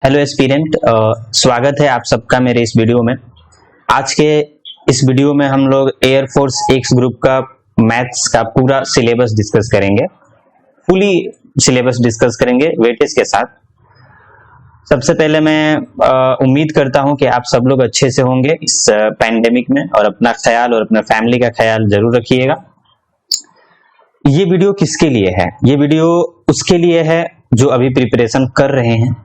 Hello aspirant, स्वागत है आप सबका मेरे इस वीडियो में। आज के इस वीडियो में हम लोग एयरफोर्स एक्स ग्रुप का मैथ्स का पूरा सिलेबस डिस्कस करेंगे, फुली सिलेबस डिस्कस करेंगे वेटेज के साथ। सबसे पहले मैं उम्मीद करता हूं कि आप सब लोग अच्छे से होंगे इस पैंडेमिक में, और अपना ख्याल और अपना फैमिली का ख्याल जरूर रखिएगा। ये वीडियो किसके लिए है? ये वीडियो उसके लिए है जो अभी प्रिपरेशन कर रहे हैं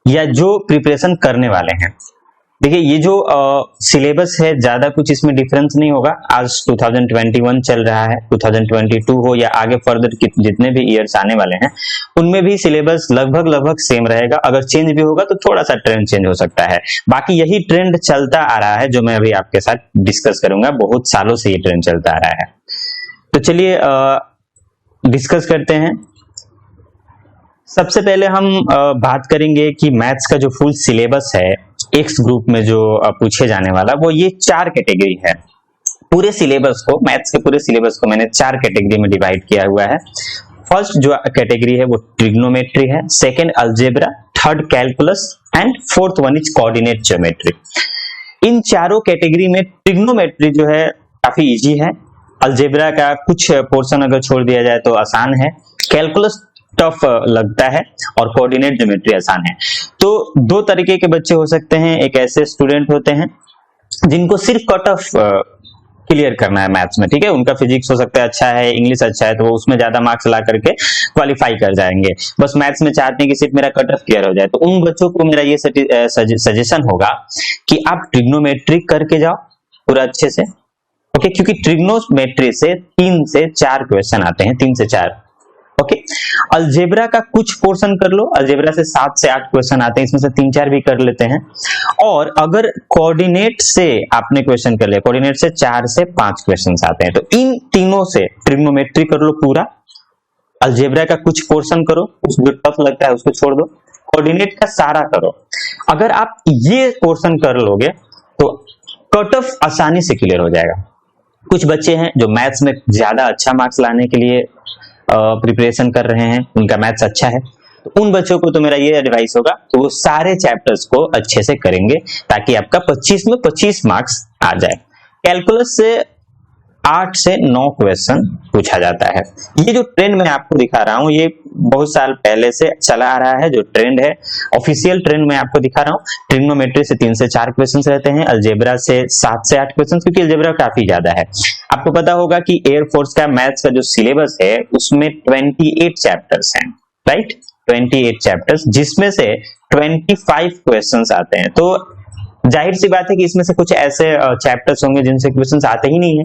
या जो प्रिपरेशन करने वाले हैं। देखिए, ये जो सिलेबस है, ज्यादा कुछ इसमें डिफरेंस नहीं होगा। आज 2021 चल रहा है, 2022 हो या आगे फर्दर जितने भी ईयर्स आने वाले हैं, उनमें भी सिलेबस लगभग सेम रहेगा। अगर चेंज भी होगा तो थोड़ा सा ट्रेंड चेंज हो सकता है। बाकी यही ट्रेंड चलता आ रहा है जो मैं अभी आपके साथ डिस्कस करूंगा। बहुत सालों से ये ट्रेंड चलता आ रहा है। तो चलिए डिस्कस करते हैं। सबसे पहले हम बात करेंगे कि मैथ्स का जो फुल सिलेबस है एक्स ग्रुप में जो पूछे जाने वाला, वो ये 4 कैटेगरी है। पूरे सिलेबस को, मैथ्स के पूरे सिलेबस को मैंने 4 कैटेगरी में डिवाइड किया हुआ है। फर्स्ट जो कैटेगरी है वो ट्रिग्नोमेट्री है, second algebra, third calculus and fourth one is coordinate geometry. इन चारों कैटेगरी में ट्रिग्नोमेट्री जो है काफी इजी है, अलजेब्रा का कुछ पोर्शन अगर छोड़ दिया जाए तो आसान है, कैलकुलस टफ लगता है और कोऑर्डिनेट ज्योमेट्री आसान है। तो दो तरीके के बच्चे हो सकते हैं। एक ऐसे स्टूडेंट होते हैं जिनको सिर्फ कट ऑफ क्लियर करना है मैथ्स में, ठीक है, उनका फिजिक्स हो सकता है अच्छा है, इंग्लिश अच्छा है, तो वो उसमें ज्यादा मार्क्स ला करके क्वालिफाई कर जाएंगे। बस मैथ्स में चाहते हैं कि सिर्फ मेरा कट ऑफ क्लियर हो जाए। तो उन बच्चों को मेरा ये सजेशन होगा कि आप ट्रिग्नोमेट्री करके जाओ पूरा अच्छे से, ओके, क्योंकि ट्रिग्नोमेट्री से 3 से 4 क्वेश्चन आते हैं, 3 से 4। ओके, अलजेब्रा का कुछ पोर्शन कर लो, अलजेब्रा से 7 से 8 क्वेश्चन आते हैं, इसमें से 3-4 भी कर लेते हैं। और अगर कोऑर्डिनेट से आपने क्वेश्चन कर लिया, कोऑर्डिनेट से 4 से 5 क्वेश्चन आते हैं, तो इन तीनों से ट्रिग्नोमेट्री कर लो पूरा, अलजेब्रा का कुछ पोर्शन करो, जो टफ लगता है उसको छोड़ दो, कोऑर्डिनेट का सारा करो। अगर आप ये पोर्शन कर लोगे तो कट ऑफ आसानी से क्लियर हो जाएगा। कुछ बच्चे हैं जो मैथ्स में ज्यादा अच्छा मार्क्स लाने के लिए प्रिपरेशन कर रहे हैं, उनका मैथ्स अच्छा है, तो उन बच्चों को तो मेरा ये एडवाइस होगा कि वो सारे चैप्टर्स को अच्छे से करेंगे ताकि आपका 25 में 25 मार्क्स आ जाए। कैलकुलस से 8 से 9 क्वेश्चन पूछा जाता है। ये जो ट्रेंड मैं आपको दिखा रहा हूं, ये बहुत साल पहले से चला आ रहा है, जो ट्रेंड है, ऑफिशियल ट्रेंड मैं आपको दिखा रहा हूं। ट्रिग्नोमेट्री से 3 से 4 क्वेश्चन रहते हैं, अलजेब्रा से 7 से 8 क्वेश्चन, क्योंकि अलजेब्रा काफी ज्यादा है। आपको पता होगा कि एयरफोर्स का मैथ्स का जो सिलेबस है उसमें 28 चैप्टर्स हैं, राइट, 28 चैप्टर्स, जिसमें से 25 क्वेश्चंस आते हैं। तो जाहिर सी बात है कि इसमें से कुछ ऐसे चैप्टर्स होंगे जिनसे क्वेश्चंस आते ही नहीं है,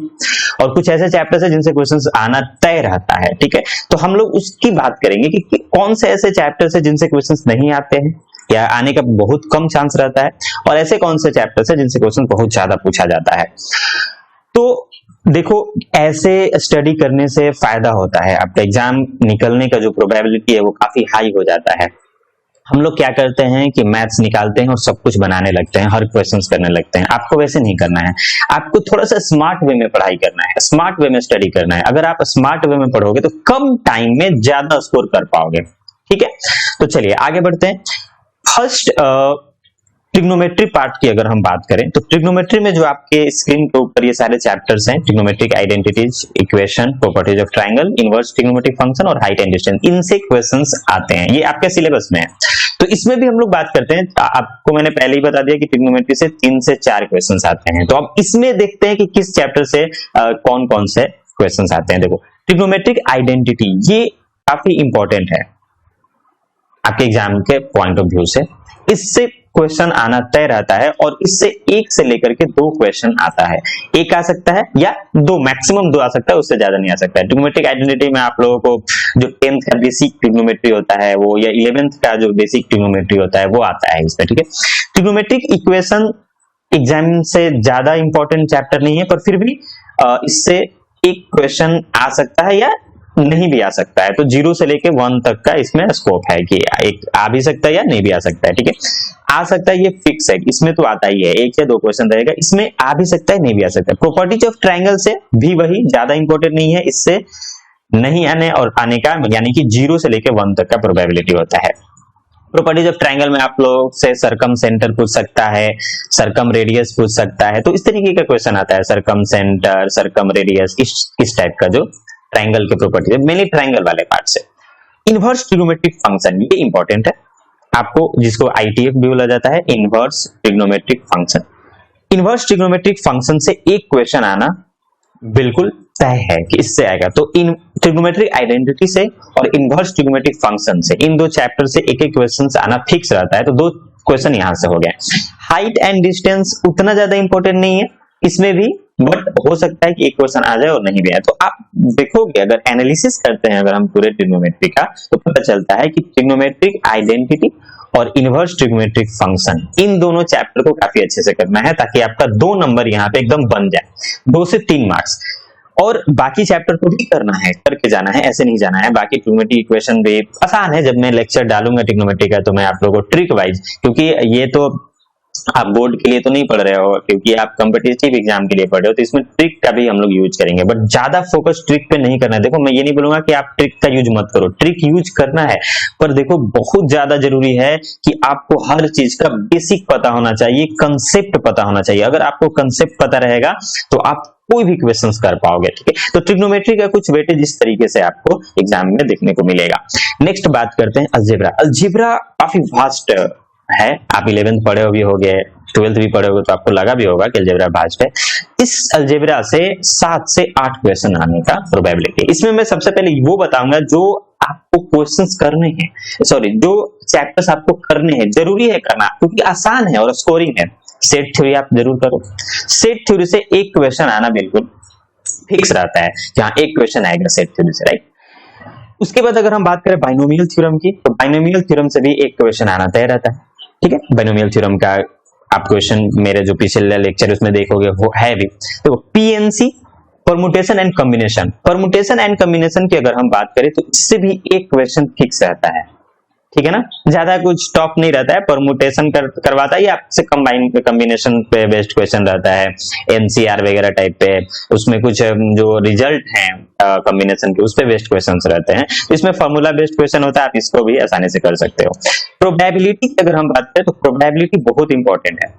और कुछ ऐसे चैप्टर्स है जिनसे क्वेश्चंस आना तय रहता है, ठीक है। तो हम लोग उसकी बात करेंगे कि कौन से ऐसे चैप्टर्स है जिनसे क्वेश्चंस नहीं आते हैं या आने का बहुत कम चांस रहता है, और ऐसे कौन से चैप्टर्स है जिनसे क्वेश्चन बहुत ज्यादा पूछा जाता है। तो देखो, ऐसे स्टडी करने से फायदा होता है, आपका एग्जाम निकलने का जो प्रोबेबिलिटी है वो काफी हाई हो जाता है। हम लोग क्या करते हैं कि मैथ्स निकालते हैं और सब कुछ बनाने लगते हैं, हर क्वेश्चंस करने लगते हैं। आपको वैसे नहीं करना है, आपको थोड़ा सा स्मार्ट वे में पढ़ाई करना है, स्मार्ट वे में स्टडी करना है। अगर आप स्मार्ट वे में पढ़ोगे तो कम टाइम में ज्यादा स्कोर कर पाओगे, ठीक है। तो चलिए आगे बढ़ते हैं। फर्स्ट ट्रिग्नोमेट्री पार्ट की अगर हम बात करें तो ट्रिग्नोमेट्री में जो आपके स्क्रीन के ऊपर ये सारे चैप्टर्स हैं, trigonometric identities, equation, properties of triangle, inverse trigonometric function और हाइट एंड डिस्टेंस, इनसे क्वेश्चंस आते हैं। ये आपके सिलेबस में है। तो इसमें भी हम लोग बात करते हैं, आपको मैंने पहले ही बता दिया कि ट्रिग्नोमेट्री से 3 से 4 क्वेश्चंस आते हैं। तो अब इसमें देखते हैं कि किस चैप्टर से कौन कौन से क्वेश्चंस आते हैं। देखो, ट्रिग्नोमेट्रिक आइडेंटिटी ये काफी इंपॉर्टेंट है आपके एग्जाम के पॉइंट ऑफ व्यू से। इससे क्वेश्चन आना तय रहता है, और इससे 1 से लेकर के 2 क्वेश्चन आता है। 1 आ सकता है या 2, मैक्सिमम 2 आ सकता है, उससे ज्यादा नहीं आ सकता है। ट्रिग्नोमेट्रिक आइडेंटिटी में आप लोगों को जो 10th का बेसिक ट्रिग्नोमेट्री होता है वो, या 11th का जो बेसिक ट्रिग्नोमेट्री होता है वो आता है इसमें, ठीक है। ट्रिग्नोमेट्रिक इक्वेशन एग्जाम से ज्यादा इंपॉर्टेंट चैप्टर नहीं है, पर फिर भी इससे 1 क्वेश्चन आ सकता है या नहीं भी आ सकता है। तो 0 से लेके 1 तक का इसमें स्कोप है कि एक आ भी सकता है या नहीं भी आ सकता है, ठीक है। आ सकता है ये फिक्स है, इसमें तो आता ही है, 1 या 2 क्वेश्चन रहेगा, इसमें आ भी सकता है नहीं भी आ सकता है। प्रॉपर्टीज ऑफ ट्रायंगल से भी वही, ज्यादा इंपॉर्टेंट नहीं है, इससे नहीं आने और आने का यानी कि 0 से लेके 1 तक का प्रोबेबिलिटी होता है। प्रॉपर्टीज ऑफ ट्रायंगल में आप लोग से सरकम सेंटर पूछ सकता है, सरकम रेडियस पूछ सकता है, तो इस तरीके का क्वेश्चन आता है, सरकम सेंटर, सरकम रेडियस, इस टाइप का जो ट्रायंगल के प्रॉपर्टीज है, मेनली ट्रायंगल वाले पार्ट से। इनवर्स ट्रिग्नोमेट्रिक फंक्शन, ये इंपॉर्टेंट है आपको, जिसको आईटीएफ भी बोला जाता है, inverse trigonometric function. Inverse trigonometric function से एक क्वेश्चन आना बिल्कुल तय है कि इससे आएगा। तो इन ट्रिग्नोमेट्रिक आइडेंटिटी से और इनवर्स ट्रिग्नोमेट्रिक फंक्शन से, इन दो चैप्टर से एक एक क्वेश्चन आना फिक्स रहता है। तो दो क्वेश्चन यहां से हो गए। हाइट एंड डिस्टेंस उतना ज्यादा इंपॉर्टेंट नहीं है इसमें भी, बट हो सकता है कि एक क्वेश्चन आ जाए और नहीं भी आए। तो आप देखोगे, अगर एनालिसिस करते हैं अगर हम पूरे ट्रिग्नोमेट्री का, तो पता चलता है कि ट्रिग्नोमेट्रिक आइडेंटिटी और इनवर्स ट्रिग्नोमेट्रिक फंक्शन, इन दोनों चैप्टर को काफी अच्छे से करना है, ताकि आपका 2 नंबर यहाँ पे एकदम बन जाए, 2 से 3 मार्क्स। और बाकी चैप्टर को भी करना है, करके जाना है, ऐसे नहीं जाना है। बाकी ट्रिग्नोमेट्री इक्वेशन भी आसान है, जब मैं लेक्चर डालूंगा ट्रिग्नोमेट्री का तो मैं आप लोगों को ट्रिक वाइज, क्योंकि ये तो आप बोर्ड के लिए तो नहीं पढ़ रहे हो, क्योंकि आप कॉम्पिटिटिव एग्जाम के लिए पढ़ रहे हो, तो इसमें ट्रिक का भी हम लोग यूज करेंगे, बट ज्यादा फोकस ट्रिक पे नहीं करना है। देखो, मैं ये नहीं बोलूंगा कि आप ट्रिक का यूज मत करो, ट्रिक यूज करना है, पर देखो बहुत ज्यादा जरूरी है कि आपको हर चीज का बेसिक पता होना चाहिए, कंसेप्ट पता होना चाहिए। अगर आपको कंसेप्ट पता रहेगा तो आप कोई भी क्वेश्चंस कर पाओगे, ठीक है। तो ट्रिग्नोमेट्री का कुछ वेटेज इस तरीके से आपको एग्जाम में देखने को मिलेगा। नेक्स्ट बात करते हैं अलजेब्रा। अलजेब्रा काफी वास्ट है, आप 11th पढ़े हो भी होगे, 12th भी पढ़े होगे, तो आपको लगा भी होगा कि अलजेब्रा वास्ट है। इस अलजेब्रा से 7 से 8 क्वेश्चन आने का प्रोबेबिलिटी। इसमें मैं सबसे पहले वो बताऊंगा जो आपको क्वेश्चंस करने हैं, सॉरी जो चैप्टर्स आपको करने हैं, जरूरी है करना, क्योंकि आसान है और स्कोरिंग है। सेट थ्योरी आप जरूर करो। सेट थ्योरी से एक क्वेश्चन आना बिल्कुल फिक्स रहता है, जहां एक क्वेश्चन आएगा सेट थ्योरी से, राइट। उसके बाद अगर हम बात करें बाइनोमियल थ्योरम की, तो बाइनोमियल थ्योरम से भी एक क्वेश्चन आना तय रहता है, ठीक है। बाइनोमियल थ्योरम का आप क्वेश्चन मेरे जो पिछले लेक्चर उसमें देखोगे वो है भी। तो PNC, permutation and combination, permutation and combination की अगर हम बात करें तो इससे भी एक क्वेश्चन फिक्स रहता है, ठीक है ना, ज्यादा कुछ टॉप नहीं रहता है। परमुटेशन करवाता है या आपसे कॉम्बिनेशन पे बेस्ड क्वेश्चन रहता है, एनसीआर वगैरह टाइप पे, उसमें कुछ जो रिजल्ट है कॉम्बिनेशन के उस पे बेस्ड क्वेश्चंस रहते हैं। इसमें फॉर्मूला बेस्ड क्वेश्चन होता है, आप इसको भी आसानी से कर सकते हो। प्रोबेबिलिटी की अगर हम बात करें तो प्रोबेबिलिटी बहुत इंपॉर्टेंट है,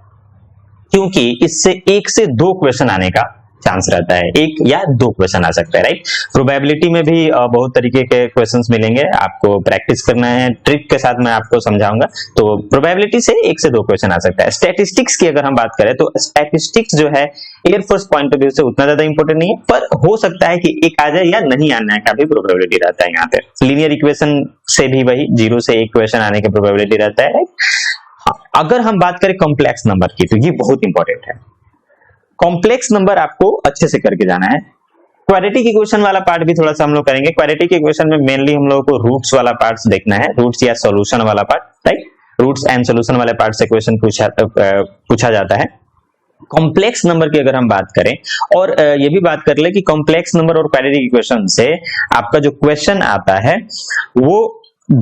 क्योंकि इससे 1 से 2 क्वेश्चन आने का चांस रहता है, 1 या 2 क्वेश्चन आ सकता है, राइट। प्रोबेबिलिटी में भी बहुत तरीके के क्वेश्चंस मिलेंगे, आपको प्रैक्टिस करना है, ट्रिक के साथ मैं आपको समझाऊंगा। तो प्रोबेबिलिटी से 1 से 2 क्वेश्चन आ सकता है। स्टैटिस्टिक्स की अगर हम बात करें तो स्टैटिस्टिक्स जो है एयरफोर्स पॉइंट ऑफ व्यू से उतना ज्यादा इंपॉर्टेंट नहीं है, पर हो सकता है कि एक आ जाए या नहीं आने का भी प्रोबेबिलिटी रहता है। यहाँ पे लीनियर इक्वेशन से भी वही 0 से 1 क्वेश्चन आने की प्रोबेबिलिटी रहता है, राइट। अगर हम बात करें कॉम्प्लेक्स नंबर की, तो ये बहुत इंपॉर्टेंट है। कॉम्प्लेक्स नंबर आपको अच्छे से करके जाना है। क्वाड्रेटिक इक्वेशन वाला पार्ट भी थोड़ा सा हम लोग करेंगे। क्वाड्रेटिक इक्वेशन में मेनली हम लोगों को रूट्स वाला पार्ट देखना है, रूट्स या सॉल्यूशन वाला part, right. Roots and solution वाले पार्ट से क्वेश्चन पूछा जाता है। कॉम्प्लेक्स नंबर की अगर हम बात करें, और ये भी बात कर ले कि कॉम्प्लेक्स नंबर और क्वाड्रेटिक इक्वेशन से आपका जो क्वेश्चन आता है वो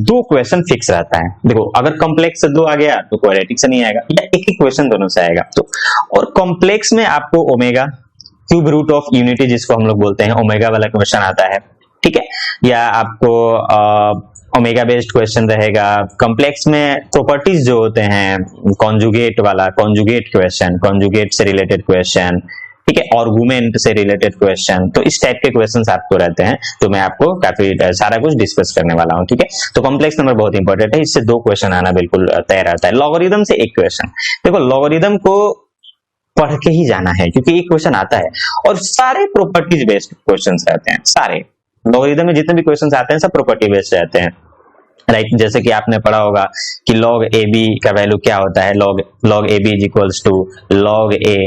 2 क्वेश्चन फिक्स रहता है। देखो, अगर कॉम्प्लेक्स से 2 आ गया तो क्वाड्रेटिक से नहीं आएगा, या एक ही क्वेश्चन दोनों से आएगा। तो और कॉम्प्लेक्स में आपको omega, cube root of unity जिसको हम लोग बोलते हैं, ओमेगा वाला क्वेश्चन आता है, ठीक है। या आपको ओमेगा बेस्ड क्वेश्चन रहेगा। कॉम्प्लेक्स में प्रॉपर्टीज जो होते हैं, कॉन्जुगेट वाला, कॉन्जुगेट क्वेश्चन, कॉन्जुगेट से रिलेटेड क्वेश्चन, ठीक है, आर्गुमेंट से रिलेटेड क्वेश्चन, तो इस टाइप के क्वेश्चंस आपको रहते हैं। तो मैं आपको काफी सारा कुछ डिस्कस करने वाला हूं, ठीक है। तो कॉम्प्लेक्स नंबर बहुत इंपॉर्टेंट है, इससे 2 क्वेश्चन आना बिल्कुल तय रहता है। लॉगरिथम से 1 क्वेश्चन, देखो लॉगरिथम को पढ़ के ही जाना है, क्योंकि 1 क्वेश्चन आता है और सारे प्रॉपर्टीज बेस्ड क्वेश्चंस रहते हैं। सारे लॉगरिथम में जितने भी क्वेश्चंस आते हैं सब प्रॉपर्टी बेस्ड रहते हैं, राइट। जैसे कि आपने पढ़ा होगा कि log AB का वैल्यू क्या होता है, log AB is equals to log A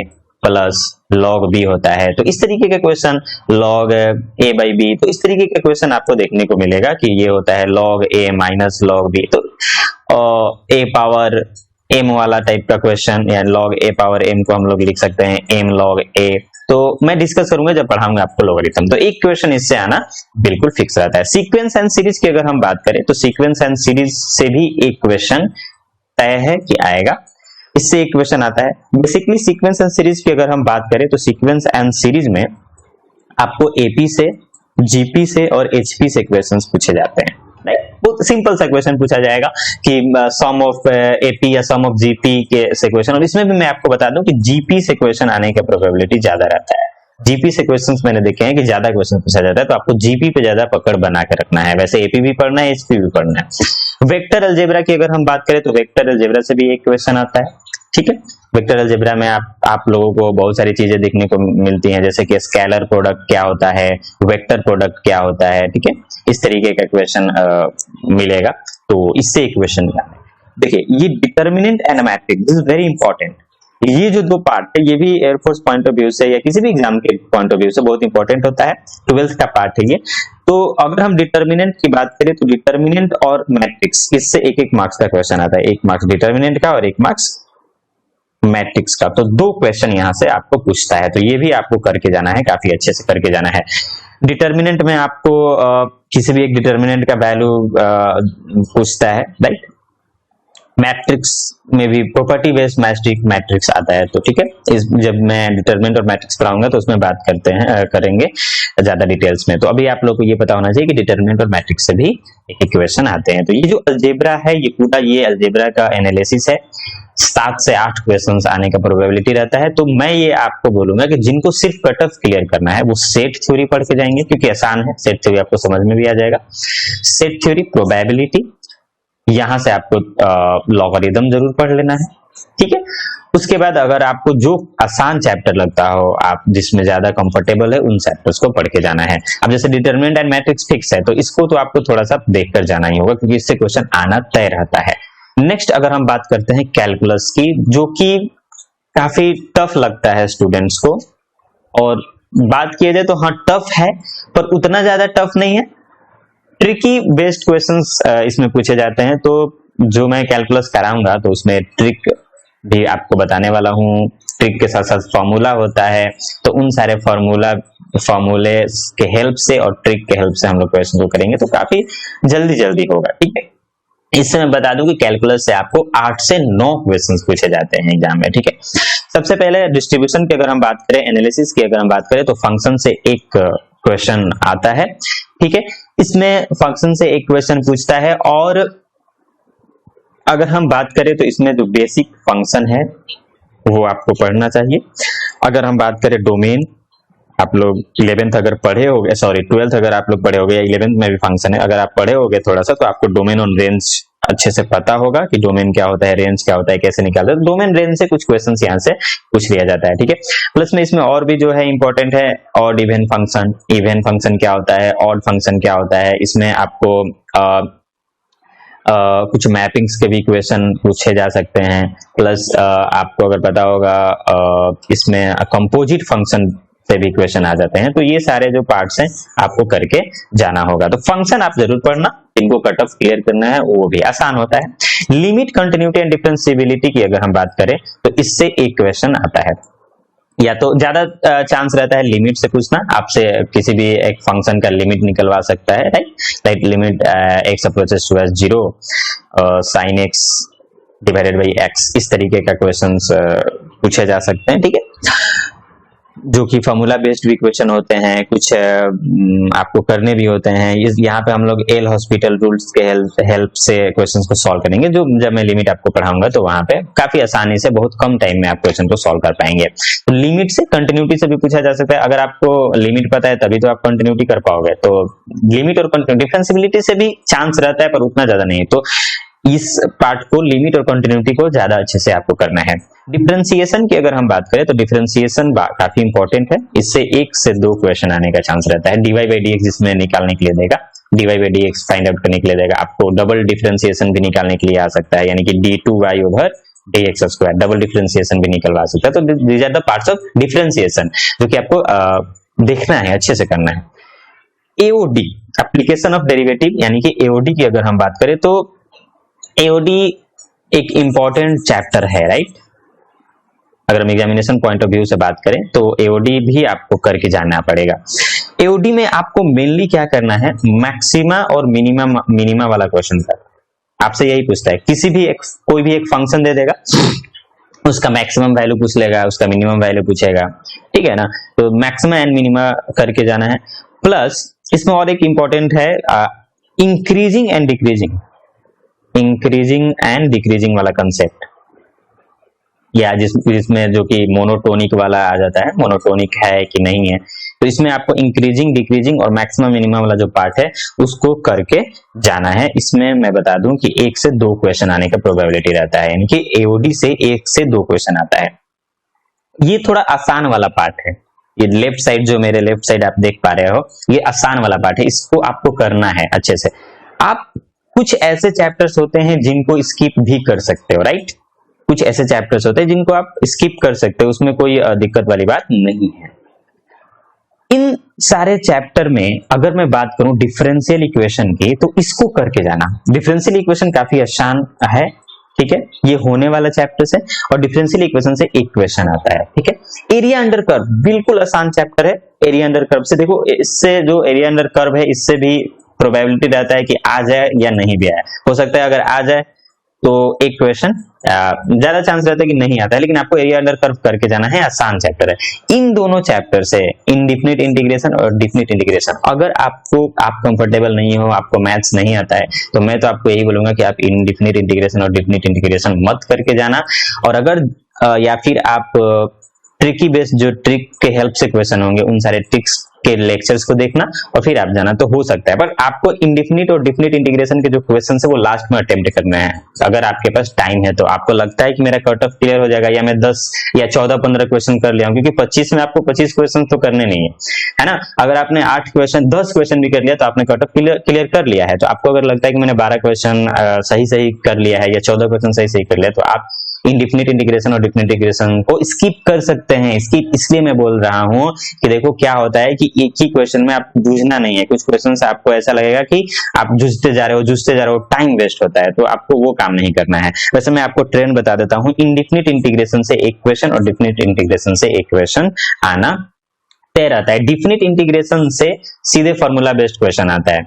plus log B होता है। तो इस तरीके के question, log A by B, तो इस तरीके के क्वेश्चन आपको देखने को मिलेगा कि ये होता है log A minus log B। तो A पावर M वाला टाइप का क्वेश्चन, या log A पावर M को हम लोग लिख सकते हैं M log A। तो मैं डिस्कस करूंगा जब पढ़ाऊंगा आपको लॉगरिथम। तो एक क्वेश्चन इससे आना बिल्कुल फिक्स रहता है। सीक्वेंस एंड सीरीज की अगर हम बात करें तो सीक्वेंस एंड सीरीज से भी एक क्वेश्चन तय है कि आएगा, इससे एक क्वेश्चन आता है। बेसिकली सीक्वेंस एंड सीरीज की अगर हम बात करें तो सीक्वेंस एंड सीरीज में आपको एपी से, जीपी से और एचपी से क्वेश्चंस पूछे जाते हैं, राइट। बहुत सिंपल सा क्वेश्चन पूछा जाएगा कि सम ऑफ एपी या सम ऑफ जीपी के से क्वेश्चन। और इसमें भी मैं आपको बता दूं कि जीपी से क्वेश्चन आने का प्रोबेबिलिटी ज्यादा रहता है। जीपी से क्वेश्चंस मैंने देखे हैं कि ज्यादा क्वेश्चन पूछा जाता है, तो आपको जीपी पे ज्यादा पकड़ बना के रखना है। वैसे एपी भी पढ़ना है, एसपी भी पढ़ना है। वेक्टर अलजेब्रा की अगर हम बात करें तो वेक्टर अलजेब्रा से भी एक क्वेश्चन आता है, ठीक है। वेक्टर अलजेब्रा में आप लोगों को बहुत सारी चीजें देखने को मिलती हैं, जैसे कि स्केलर प्रोडक्ट क्या होता है, वेक्टर प्रोडक्ट क्या होता है, ठीक है। इस तरीके का क्वेश्चन मिलेगा, तो इससे एक क्वेश्चन देखिए। ये determinant and matrix, this is very important. ये जो दो पार्ट है ये भी एयरफोर्स पॉइंट ऑफ व्यू से या किसी भी एग्जाम के पॉइंट ऑफ व्यू से बहुत इंपॉर्टेंट होता है। 12th का पार्ट है ये। तो अगर हम डिटर्मिनेंट की बात करें तो डिटर्मिनेंट और मैट्रिक्स, इससे एक एक मार्क्स का क्वेश्चन आता है। एक मार्क्स डिटर्मिनेंट का और एक मार्क्स मैट्रिक्स का। तो दो क्वेश्चन यहां से आपको पूछता है, तो ये भी आपको करके जाना है, काफी अच्छे से करके जाना है। डिटर्मिनेंट में आपको किसी भी एक डिटर्मिनेंट का वैल्यू पूछता है, राइट। मैट्रिक्स में भी प्रॉपर्टी बेस्ड मैट्रिक्स आता है, तो ठीक है। इस जब मैं डिटरमिनेंट और मैट्रिक्स पढ़ाऊंगा तो उसमें बात करेंगे ज्यादा डिटेल्स में। तो अभी आप लोगों को ये पता होना चाहिए कि डिटरमिनेंट और मैट्रिक्स से भी इक्वेशन आते हैं। तो ये जो अलजेब्रा है, ये पूरा ये अलजेब्रा का एनालिसिस है। 7 से 8 क्वेश्चंस आने का प्रोबेबिलिटी रहता है। तो मैं ये आपको बोलूंगा कि जिनको सिर्फ कट ऑफ क्लियर करना है वो सेट थ्योरी पढ़ के जाएंगे, क्योंकि आसान है। सेट थ्योरी आपको समझ में भी आ जाएगा। सेट थ्योरी, प्रोबेबिलिटी, यहां से आपको लॉगरिथम जरूर पढ़ लेना है, ठीक है। उसके बाद अगर आपको जो आसान चैप्टर लगता हो, आप जिसमें ज्यादा कंफर्टेबल है, उन चैप्टर्स को पढ़ के जाना है। अब जैसे डिटरमिनेंट एंड मैट्रिक्स फिक्स है, तो इसको तो आपको थोड़ा सा देखकर जाना ही होगा, क्योंकि इससे क्वेश्चन आना तय रहता है। नेक्स्ट अगर हम बात करते हैं कैलकुलस की, जो कि काफी टफ लगता है स्टूडेंट्स को, और बात किया जाए तो हाँ टफ है, पर उतना ज्यादा टफ नहीं है। ट्रिकी बेस्ड क्वेश्चंस इसमें पूछे जाते हैं। तो जो मैं कैलकुलस कराऊंगा तो उसमें ट्रिक भी आपको बताने वाला हूँ। ट्रिक के साथ साथ फॉर्मूला होता है, तो उन सारे फॉर्मूले के हेल्प से और ट्रिक के हेल्प से हम लोग क्वेश्चन को करेंगे, तो काफी जल्दी होगा, ठीक है। इससे मैं बता दूं कि कैलकुलस से आपको 8 से 9 क्वेश्चंस पूछे जाते हैं एग्जाम में, ठीक है। सबसे पहले डिस्ट्रीब्यूशन की अगर हम बात करें, एनालिसिस की अगर हम बात करें, तो फंक्शन से एक क्वेश्चन आता है, ठीक है। इसमें फंक्शन से एक क्वेश्चन पूछता है। और अगर हम बात करें तो इसमें जो बेसिक फंक्शन है वो आपको पढ़ना चाहिए। अगर हम बात करें डोमेन, आप लोग 11th अगर पढ़े होगे, सॉरी 12th अगर आप लोग पढ़े होगे, या 11th में भी फंक्शन है, अगर आप पढ़े होगे थोड़ा सा, तो आपको डोमेन और रेंज अच्छे से पता होगा कि डोमेन क्या होता है, रेंज क्या होता है, कैसे निकालते हैं। डोमेन रेंज से कुछ क्वेश्चंस यहाँ से पूछ लिया जाता है, ठीक है। प्लस में इसमें और भी जो है इंपॉर्टेंट है, odd even function. Even function क्या होता है, ऑड फंक्शन क्या होता है, इसमें आपको कुछ मैपिंग्स के भी क्वेश्चन पूछे जा सकते हैं। प्लस आपको अगर पता होगा इसमें कंपोजिट फंक्शन से भी क्वेश्चन आ जाते हैं। तो ये सारे जो पार्ट्स हैं आपको करके जाना होगा। तो फंक्शन आप जरूर पढ़ना, इनको कट ऑफ क्लियर करना है, वो भी आसान होता है। लिमिट, कंटिन्यूटी एंड डिफरेंशिएबिलिटी की अगर हम बात करें तो इससे एक क्वेश्चन आता है, या तो ज्यादा चांस रहता है लिमिट से पूछना, आपसे किसी भी एक फंक्शन का लिमिट निकलवा सकता है, right. Limit x approaches to 0 sin x divided by x, इस तरीके का क्वेश्चंस पूछे जा सकते हैं, ठीक है। जो कि फॉर्मूला बेस्ड भी क्वेश्चन होते हैं, कुछ आपको करने भी होते हैं। यहाँ पे हम लोग एल हॉस्पिटल रूल्स के हेल्प से क्वेश्चंस को सॉल्व करेंगे। जो जब मैं लिमिट आपको पढ़ाऊंगा तो वहां पे काफी आसानी से बहुत कम टाइम में आप क्वेश्चन को सॉल्व कर पाएंगे। तो लिमिट से, कंटिन्यूटी से भी पूछा जा सकता है। अगर आपको लिमिट पता है तभी तो आप कंटिन्यूटी कर पाओगे। तो लिमिट और कंटिन्यूटी, डिफरेंशिएबिलिटी से भी चांस रहता है, पर उतना ज्यादा नहीं है। तो इस पार्ट को, लिमिट और कंटिन्यूटी को ज्यादा अच्छे से आपको करना है। डिफरेंशिएशन की अगर हम बात करें तो डिफरेंशिएशन काफी इंपॉर्टेंट है। इससे 1 से 2 क्वेश्चन आने का चांस रहता है। dy by dx इसमें निकालने के लिए देगा, dy by dx find out करने के लिए देगा। आपको डबल डिफरेंशिएशन भी निकालने के लिए आ सकता है, यानी कि d2y over dx square, double differentiation भी निकलवा सकता है। तो these are the parts of differentiation, जो कि आपको देखना है, अच्छे से करना है। AOD, एप्लीकेशन ऑफ डेरिवेटिव, यानी कि AOD की अगर हम बात करें तो AOD एक इंपॉर्टेंट चैप्टर है, राइट। अगर हम एग्जामिनेशन पॉइंट ऑफ व्यू से बात करें तो AOD भी आपको करके जाना पड़ेगा। AOD में आपको मेनली क्या करना है, मैक्सिमा और मिनिमा वाला क्वेश्चन का आपसे यही पूछता है। किसी भी कोई भी एक फंक्शन दे देगा, उसका मैक्सिमम वैल्यू पूछ लेगा, उसका मिनिमम वैल्यू पूछेगा, ठीक है ना। तो मैक्सिमा एंड मिनिमा करके जाना है। प्लस इसमें और एक इंपॉर्टेंट है, इंक्रीजिंग एंड डिक्रीजिंग वाला कंसेप्ट, या जिसमें जो कि मोनोटोनिक वाला आ जाता है, मोनोटोनिक है कि नहीं है, तो इसमें आपको इंक्रीजिंग, डिक्रीजिंग और मैक्सिमम मिनिमम वाला जो पार्ट है उसको करके जाना है। इसमें मैं बता दूं कि 1 से 2 क्वेश्चन आने का प्रोबेबिलिटी रहता है, यानी कि एओडी से 1 से 2 क्वेश्चन आता है। ये थोड़ा आसान वाला पार्ट है, ये लेफ्ट साइड जो मेरे लेफ्ट साइड आप देख पा रहे हो, ये आसान वाला पार्ट है, इसको आपको करना है अच्छे से। आप कुछ ऐसे चैप्टर्स होते हैं जिनको स्किप भी कर सकते हो, राइट? कुछ ऐसे चैप्टर्स होते हैं जिनको आप स्किप कर सकते हो, उसमें कोई दिक्कत वाली बात नहीं है। इन सारे चैप्टर में अगर मैं बात करूं डिफरेंशियल इक्वेशन की, तो इसको करके जाना। डिफरेंशियल इक्वेशन काफी आसान है, ठीक है, ये होने वाला चैप्टर है, और डिफरेंशियल इक्वेशन से एक क्वेश्चन आता है, ठीक है। एरिया अंडर कर्व बिल्कुल आसान चैप्टर है। एरिया अंडर कर्व से देखो, इससे जो एरिया अंडर कर्व है इससे भी प्रोबेबिलिटी रहता है कि आ जाए या नहीं भी आए। हो सकता है अगर आ जाए तो एक क्वेश्चन, ज्यादा चांस रहता है कि नहीं आता है, लेकिन आपको एरिया अंडर कर्व करके जाना है, आसान चैप्टर है। इन दोनों चैप्टर से इनडिफिनिट इंटीग्रेशन और डिफिनिट इंटीग्रेशन, अगर आप कंफर्टेबल नहीं हो, आपको मैथ्स नहीं आता है, तो मैं तो आपको यही बोलूंगा कि आप इनडिफिनिट इंटीग्रेशन और डिफिनिट इंटीग्रेशन मत करके जाना। और अगर या फिर आप ट्रिकी बेस्ड जो ट्रिक के हेल्प से क्वेश्चन होंगे, उन सारे ट्रिक्स के लेक्चर्स को देखना और फिर आप जाना, तो हो सकता है। पर आपको इंडिफिनिट और डिफिनिट इंटीग्रेशन के जो क्वेश्चन है वो लास्ट में अटेम्प्ट करना है। अगर आपके पास टाइम है, तो आपको लगता है कि मेरा कट ऑफ क्लियर हो जाएगा, या मैं 10 या 14-15 क्वेश्चन कर लिया हूं, क्योंकि 25 में आपको 25 क्वेश्चन तो करने नहीं है ना। अगर आपने 8 क्वेश्चन 10 क्वेश्चन भी कर लिया तो आपने कट ऑफ क्लियर कर लिया है। तो आपको अगर लगता है कि मैंने 12 क्वेश्चन सही कर लिया है या 14 क्वेश्चन सही कर लिया, तो आप इंडिफिनिट इंटीग्रेशन और डिफिनिट इंटीग्रेशन को स्किप कर सकते हैं। स्किप इसलिए मैं बोल रहा हूं कि देखो क्या होता है कि एक ही क्वेश्चन में आप जूझना नहीं है। कुछ क्वेश्चन से आपको ऐसा लगेगा कि आप जूझते जा रहे हो, टाइम वेस्ट होता है, तो आपको वो काम नहीं करना है। वैसे मैं आपको ट्रेंड बता देता हूं, इंडिफिनिट इंटीग्रेशन से एक क्वेश्चन और डिफिनिट इंटीग्रेशन से एक क्वेश्चन आना तय रहता है। डिफिनिट इंटीग्रेशन से सीधे फॉर्मूला बेस्ड क्वेश्चन आता है,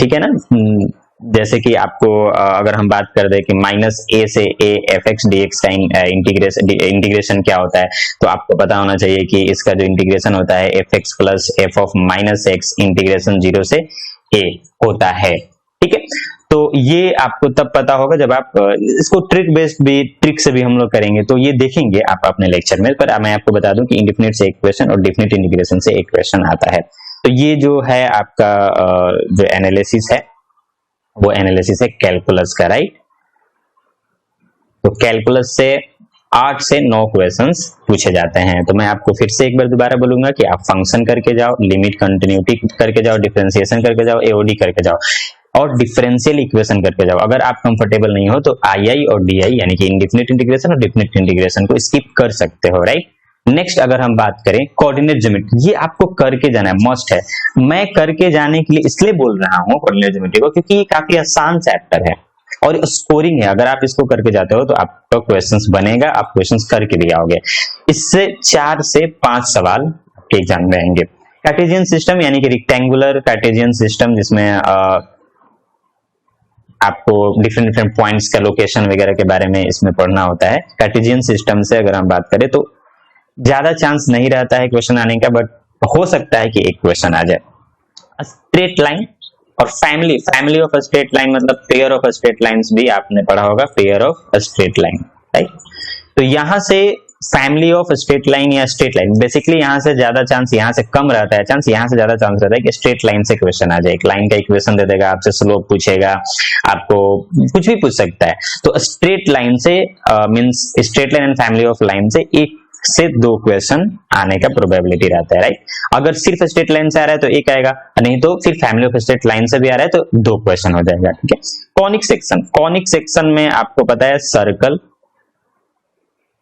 ठीक है ना। जैसे कि आपको अगर हम बात कर दे कि -a से a fx dx का इंटीग्रेशन क्या होता है, तो आपको पता होना चाहिए कि इसका जो इंटीग्रेशन होता है fx plus f of -x integration 0 से a होता है, ठीक है। तो ये आपको तब पता होगा जब आप इसको ट्रिक से भी हम लोग करेंगे, तो ये देखेंगे आप अपने लेक्चर में। पर मैं आपको बता दूं कि इंडिफिनिट से एक क्वेश्चन और डिफिनिट इंटीग्रेशन से एक क्वेश्चन आता है। तो ये जो है आपका जो एनालिसिस है, वो एनालिसिस है कैलकुलस का, राइट। तो कैलकुलस से 8 से 9 क्वेश्चंस पूछे जाते हैं। तो मैं आपको फिर से एक बार दोबारा बोलूंगा कि आप फंक्शन करके जाओ, लिमिट कंटिन्यूटी करके जाओ, डिफरेंशिएशन करके जाओ, एओडी करके जाओ और डिफरेंशियल इक्वेशन करके जाओ। अगर आप कंफर्टेबल नहीं हो तो आई और डी यानी कि इंडिफिनिट इंटीग्रेशन और डिफिनिट इंटीग्रेशन को स्किप कर सकते हो, राइट। नेक्स्ट अगर हम बात करें कोऑर्डिनेट ज्योमेट्री, ये आपको करके जाना है, मस्ट है। मैं करके जाने के लिए इसलिए बोल रहा हूं कोऑर्डिनेट ज्योमेट्री को, क्योंकि ये काफी आसान चैप्टर है और स्कोरिंग है। अगर आप इसको करके जाते हो तो आपका क्वेश्चंस बनेगा, आप क्वेश्चंस करके भी आओगे। इससे 4 से 5 सवाल आपके एग्जाम में आएंगे। कार्टेशियन सिस्टम यानी कि रेक्टेंगुलर कार्टेशियन सिस्टम, जिसमें आपको डिफरेंट पॉइंट्स का लोकेशन वगैरह के बारे में इसमें पढ़ना होता है। कार्टेशियन सिस्टम से अगर हम बात करें तो ज्यादा चांस नहीं रहता है क्वेश्चन आने का, बट हो सकता है कि एक क्वेश्चन आ जाए। स्ट्रेट लाइन और फैमिली ऑफ स्ट्रेट लाइन, मतलब पेयर ऑफ स्ट्रेट लाइंस भी आपने पढ़ा होगा, pair of straight line, right. तो यहां से फैमिली ऑफ स्ट्रेट लाइन या स्ट्रेट लाइन, बेसिकली यहां से ज्यादा चांस, यहां से कम रहता है चांस, यहां से ज्यादा चांस रहता है कि स्ट्रेट लाइन से क्वेश्चन आ जाए। एक लाइन का इक्वेशन दे देगा, आपसे स्लोप पूछेगा, आपको कुछ भी पूछ सकता है। तो स्ट्रेट लाइन से means straight line and family of line से 1 से 2 क्वेश्चन आने का प्रोबेबिलिटी रहता है, राइट। अगर सिर्फ स्ट्रेट लाइन से आ रहा है तो 1 आएगा, नहीं तो फिर फैमिली ऑफ स्ट्रेट लाइन से भी आ रहा है तो 2 क्वेश्चन हो जाएगा, ठीक है। कॉनिक सेक्शन में आपको पता है circle,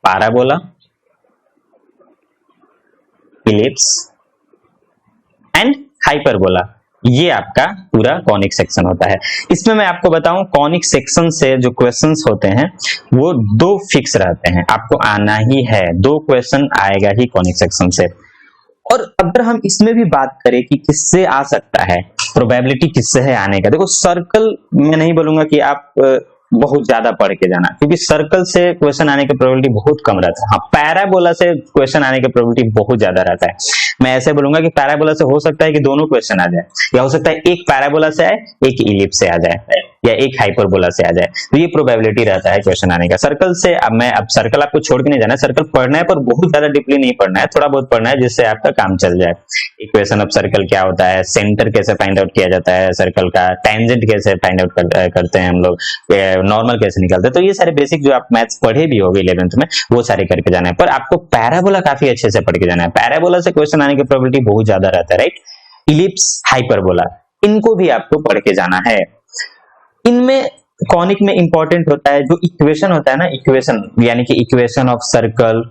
parabola, ellipse and hyperbola, ये आपका पूरा कॉनिक सेक्शन होता है। इसमें मैं आपको बताऊं, कॉनिक सेक्शन से जो क्वेश्चंस होते हैं वो 2 फिक्स रहते हैं, आपको आना ही है, 2 क्वेश्चन आएगा ही कॉनिक सेक्शन से। और अगर हम इसमें भी बात करें कि किससे आ सकता है, प्रोबेबिलिटी किससे है आने का, देखो सर्कल मैं नहीं बोलूंगा कि आप बहुत ज्यादा पढ़ के जाना, क्योंकि सर्कल से क्वेश्चन आने की प्रोबेबिलिटी बहुत कम रहता है। हाँ, पैराबोला से क्वेश्चन आने की प्रोबेबिलिटी बहुत ज्यादा रहता है। मैं ऐसे बोलूंगा कि पैराबोला से हो सकता है कि दोनों क्वेश्चन आ जाए, या हो सकता है एक पैराबोला से आए, एक इलिप्स से आ जाए, या एक हाइपरबोला से आ जाए, तो ये प्रोबेबिलिटी रहता है क्वेश्चन आने का। सर्कल से अब सर्कल आपको छोड़ के नहीं जाना है, सर्कल पढ़ना है पर बहुत ज्यादा डीपली नहीं पढ़ना है, थोड़ा बहुत पढ़ना है जिससे आपका काम चल जाए। इक्वेशन ऑफ सर्कल क्या होता है, सेंटर कैसे फाइंड आउट किया जाता है सर्कल का, टेंजेंट कैसे फाइंड आउट करते हैं हम लोग, नॉर्मल कैसे निकालते हैं, तो ये सारे बेसिक जो आप मैथ्स पढ़े भी होगे 11th में वो सारे करके जाना है। पर आपको पैराबोला काफी अच्छे से पढ़ के जाना है। पैराबोला से क्वेश्चन आने की प्रोबेबिलिटी बहुत ज्यादा रहता है, राइट। इलिप्स, हाइपरबोला, इनको भी आपको पढ़ के जाना है। इनमें कॉनिक में इंपॉर्टेंट होता है जो इक्वेशन होता है ना, इक्वेशन यानी कि equation of circle,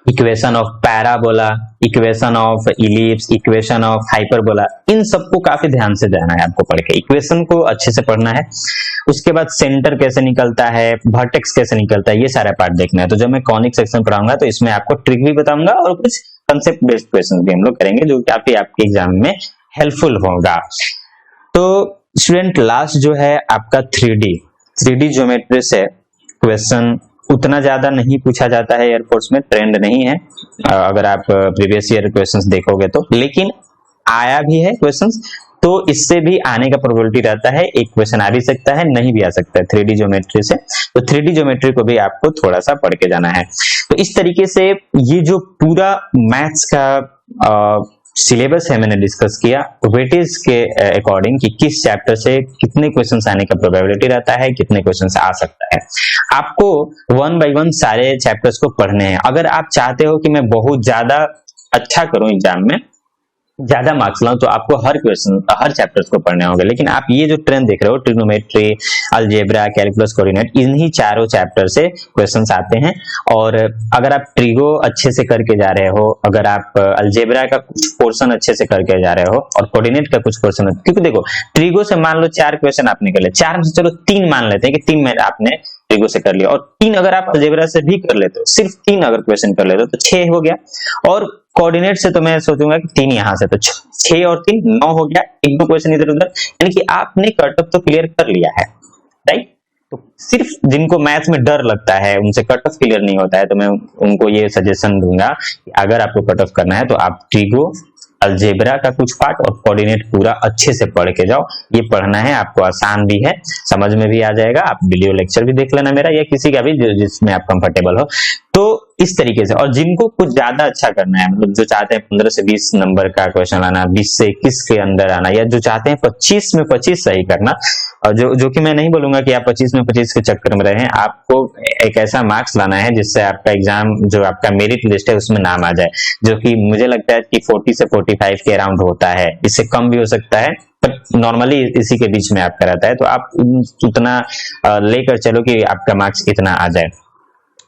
equation of parabola, equation of ellipse, equation of hyperbola, इन सबको काफी ध्यान से जाना है आपको पढ़ के। इक्वेशन को अच्छे से पढ़ना है, उसके बाद सेंटर कैसे निकलता है, वर्टेक्स कैसे निकलता है, ये सारा पार्ट देखना है। तो जब मैं कॉनिक सेक्शन पढ़ाऊंगा तो इसमें आपको ट्रिक भी बताऊंगा और कुछ कंसेप्ट बेस्ड क्वेश्चन भी हम लोग करेंगे जो काफी आपके एग्जाम में हेल्पफुल होगा। तो स्टूडेंट, लास्ट जो है आपका 3D ज्योमेट्री से क्वेश्चन उतना ज्यादा नहीं पूछा जाता है एयरफोर्स में, ट्रेंड नहीं है अगर आप प्रीवियस ईयर क्वेश्चंस देखोगे तो, लेकिन आया भी है क्वेश्चंस, तो इससे भी आने का प्रोबेबिलिटी रहता है। एक क्वेश्चन आ भी सकता है, नहीं भी आ सकता है 3D ज्योमेट्री से, तो 3D ज्योमेट्री को भी आपको थोड़ा सा पढ़ के जाना है। तो इस तरीके से ये जो पूरा मैथ्स का सिलेबस है मैंने डिस्कस किया वेटेज के अकॉर्डिंग कि किस चैप्टर से कितने क्वेश्चंस आने का प्रोबेबिलिटी रहता है, कितने क्वेश्चंस आ सकता है। आपको 1 बाय 1 सारे चैप्टर्स को पढ़ने हैं। अगर आप चाहते हो कि मैं बहुत ज्यादा अच्छा करूं एग्जाम में, ज्यादा मार्क्स लाऊं, तो आपको हर चैप्टर्स को पढ़ने होंगे। लेकिन आप ये जो ट्रेंड देख रहे हो, ट्रिग्नोमेट्री, अलजेब्रा, कैलकुलस, कोऑर्डिनेट, इन्हीं चारों चैप्टर से क्वेश्चंस आते हैं। और अगर आप ट्रिगो अच्छे से करके जा रहे हो, अगर आप अलजेब्रा का कुछ पोर्शन अच्छे से करके जा रहे हो और कोऑर्डिनेट का कुछ पोर्शन, क्योंकि देखो ट्रिगो से मान लो 4 क्वेश्चन आपने कर लिए, 4 में से चलो 3 मान लेते हैं कि 3 में आपने ट्रिगो से कर लिया, और 3 अगर आप अलजेब्रा से भी कर लेते हो, सिर्फ 3 अगर क्वेश्चन कर लेते हो तो 6 हो गया। और कोऑर्डिनेट से तो मैं सोचूंगा कि 3 यहां से, तो 6 और 3 9 हो गया, 1-2 क्वेश्चन इधर उधर, यानी कि आपने कट ऑफ तो क्लियर कर लिया है, राइट। तो सिर्फ जिनको मैथ्स में डर लगता है, उनसे कट ऑफ क्लियर नहीं होता है, तो मैं उनको ये सजेशन दूंगा कि अगर आपको कट ऑफ करना है तो आप ट्रिगो, अलजेब्रा का कुछ पार्ट और कोऑर्डिनेट पूरा अच्छे से पढ़ के जाओ। ये पढ़ना है, आपको आसान भी है, समझ में भी आ जाएगा। आप वीडियो लेक्चर भी देख लेना मेरा या किसी का भी जिसमें आप कंफर्टेबल हो। तो इस तरीके से, और जिनको कुछ ज्यादा अच्छा करना है, मतलब जो चाहते हैं 15 से 20 नंबर का क्वेश्चन आना, 20 से 21 के अंदर आना, या जो चाहते हैं 25 में 25 सही करना, और जो कि मैं नहीं बोलूंगा कि आप 25 में 25 के चक्कर में रहें, आपको एक ऐसा मार्क्स लाना है जिससे आपका एग्जाम, जो आपका मेरिट लिस्ट है उसमें नाम आ जाए, जो कि मुझे लगता है कि 40 से 45 के अराउंड होता है, इससे कम भी हो सकता है, बट नॉर्मली इसी के बीच में आपका रहता है। तो आप उतना लेकर चलो कि आपका मार्क्स इतना आ जाए,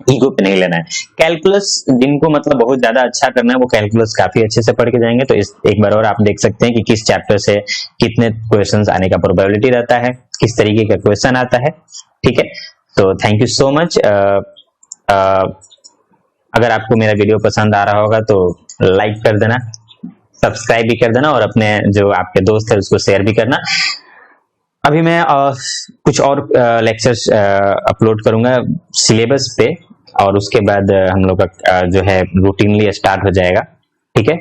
ईगो पे नहीं लेना है। कैलकुलस जिनको मतलब बहुत ज्यादा अच्छा करना है, वो कैलकुलस काफी अच्छे से पढ़ के जाएंगे। तो इस एक बार और आप देख सकते हैं कि किस चैप्टर से कितने क्वेश्चंस आने का प्रोबेबिलिटी रहता है, किस तरीके का क्वेश्चन आता है, ठीक है। तो थैंक यू सो मच। अगर आपको मेरा वीडियो पसंद आ रहा होगा तो लाइक कर देना, सब्सक्राइब भी कर देना, और अपने जो आपके दोस्त है उसको शेयर भी करना। अभी मैं कुछ और लेक्चर्स अपलोड करूंगा सिलेबस पे, और उसके बाद हम लोग का जो है रूटीनली स्टार्ट हो जाएगा, ठीक है।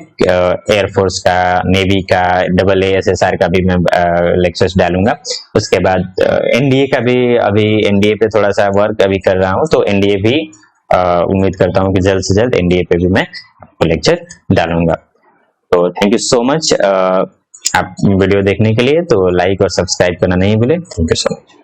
एयरफोर्स का, नेवी का, AA SSR का भी मैं लेक्चर्स डालूंगा। उसके बाद एनडीए का भी, अभी एनडीए पे थोड़ा सा वर्क अभी कर रहा हूँ, तो एनडीए भी उम्मीद करता हूँ कि जल्द से जल्द एनडीए पे भी मैं आपको लेक्चर डालूंगा। तो थैंक यू सो मच आप वीडियो देखने के लिए। तो लाइक और सब्सक्राइब करना नहीं भूले। Thank you so much.